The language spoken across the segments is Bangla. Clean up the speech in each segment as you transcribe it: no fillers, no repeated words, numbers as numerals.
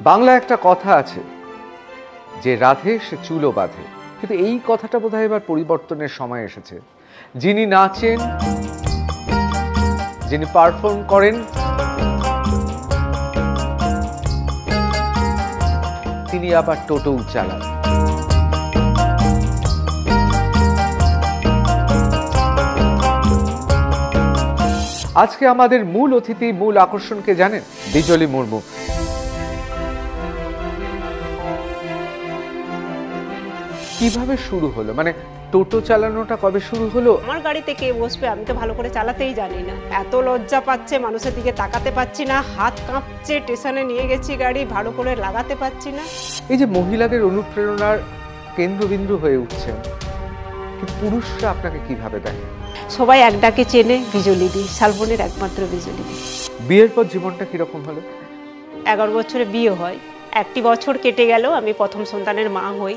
বাংলায় একটা কথা আছে যে রাধে সে চুলো বাঁধে, কিন্তু এই কথাটা বোধহয় এবার পরিবর্তনের সময় এসেছে। যিনি নাচেন, যিনি পারফর্ম করেন, তিনি আবার টোটোও চালান। আজকে আমাদের মূল অতিথি, মূল আকর্ষণকে জানেন? বিজলী মুর্মু। কিভাবে শুরু হলো, মানে টোটো চালানোটা কবে শুরু হলো? আমার গাড়িতে কে বসবে আমি তো ভালো করে চালাতেই জানি না। এত লজ্জা পাচ্ছে, মানুষের দিকে তাকাতে পাচ্ছি না, হাত কাঁপছে, স্টেশনে নিয়ে গেছি গাড়ি, ভালো করে লাগাতে পাচ্ছি না। এই যে মহিলাদের অনুপ্রেরণার কেন্দ্রবিন্দু হয়ে উঠছেন, পুরুষরা আপনাকে কিভাবে দেখে? সবাই এক ডাকে চেনে বিজলী দি, শালবনের একমাত্র বিজলী দি। বিয়ের পর জীবনটা কিরকম হলো? 11 বছরে বিয়ে হয়, 1টি বছর কেটে গেল, আমি প্রথম সন্তানের মা হই।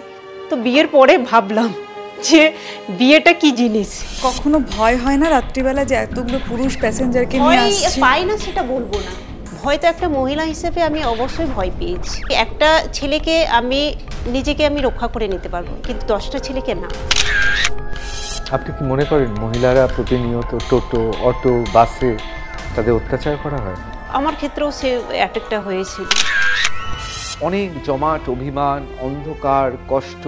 তো বিয়ের পরে ভাবলাম যে বিয়েটা কি জিনিস। কখনো ভয় হয় না রাত্রিবেলা যে এতগুলো পুরুষ প্যাসেঞ্জারকে নিয়ে আসছে? পাই না সেটা বলবো না, ভয় তো একটা মহিলা হিসেবে আমি অবশ্যই ভয় পেয়েছি। একটা ছেলেকে নিজেকে আমি রক্ষা করে নিতে পারবো, কিন্তু 10টা ছেলেকে না। আপনি কি মনে করেন মহিলারা প্রতিনিয়ত টোটো, অটো, বাসে তাদের অত্যাচার করা হয়? আমার ক্ষেত্রেও সে অ্যাটাকটা হয়েছিল। অনেক জমাট অভিমান, অন্ধকার, কষ্ট,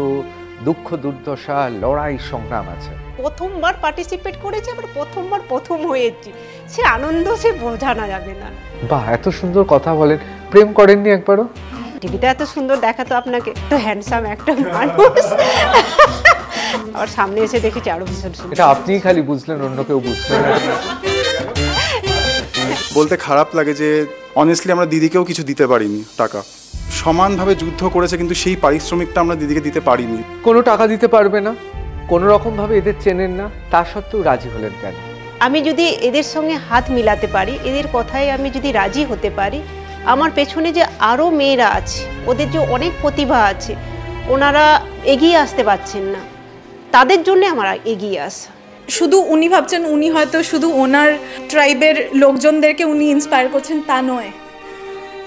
দুঃখ, দুর্দশা, লড়াই, সংগ্রাম আছে। প্রথমবার পার্টিসিপেট করেছি, আবার প্রথমবার প্রথম হয়েছি, সে আনন্দ সে বোঝানো যাবে না। বাহ, এত সুন্দর কথা বলেন। প্রেম করেননি একবারও? টিভিতে এত সুন্দর দেখাতো আপনাকে, তো হ্যান্ডসাম একটা মানুষ, আর সামনে এসে দেখেছি আরো ভীষণ সুন্দর। এটা আপনিই খালি বুঝলেন, অন্য কেউ বুঝলেন না। বলতে খারাপ লাগে যে অনেস্টলি আমরা দিদিকেও কিছু দিতে পারিনি। টাকা সমানভাবে যুদ্ধ করেছে, কিন্তু সেই পারিশ্রমিকটা আমরা দিদিকে দিতে পারিনি। কোনো টাকা দিতে পারবে না, কোনো রকম ভাবে এদের চেনেন না, তা সত্ত্বেও রাজি হলেন কেন? আমি যদি এদের সঙ্গে হাত মিলাতে পারি, এদের কথায় আমি যদি রাজি হতে পারি, আমার পেছনে যে আরো মেয়েরা আছে, ওদের যে অনেক প্রতিভা আছে, ওনারা এগিয়ে আসতে পারছেন না, তাদের জন্য আমার এগিয়ে আসা। শুধু উনি ভাবছেন উনি হয়তো শুধু ওনার ট্রাইবের লোকজনদেরকে উনি ইন্সপায়ার করছেন, তা নয়।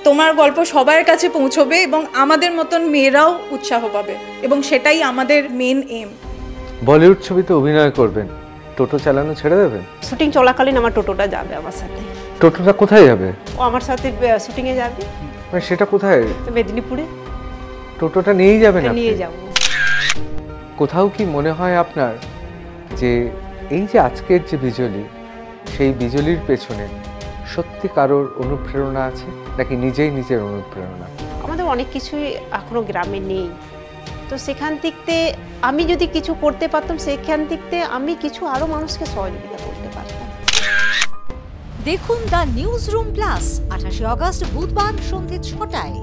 তোমার গল্প সবার কাছে পৌঁছবে এবং আমাদের মতন মেয়েরাও উৎসাহ পাবে, এবং সেটাই আমাদের মেন এম। বলিউড ছবিতে অভিনয় করবেন, টোটো চালানো ছেড়ে দেবেন? শুটিং চলাকালীন আমার টোটোটা যাবে আমার সাথে। টোটোটা কোথায় যাবে? ও আমার সাথে শুটিং এ যাবে। মানে সেটা কোথায়? মেদিনীপুরে। টোটোটা নিয়েই যাবেন? নিয়ে যাব। কোথাও কি মনে হয় আপনার যে এই যে আজকের যে বিজলী, সেই বিজলীর পেছনে সত্যি কারোর অনুপ্রেরণা আছে, নাকি নিজেই নিজের অনুপ্রেরণা? আমাদের অনেক কিছুই এখনো গ্রামে নেই, তো সেখান থেকে আমি যদি কিছু করতে পারতাম, সেখান থেকে আমি কিছু আরো মানুষকে সহযোগিতা করতে পারতাম। দেখুন the news room plus 28 August বুধবার সন্ধ্যে 6টায়।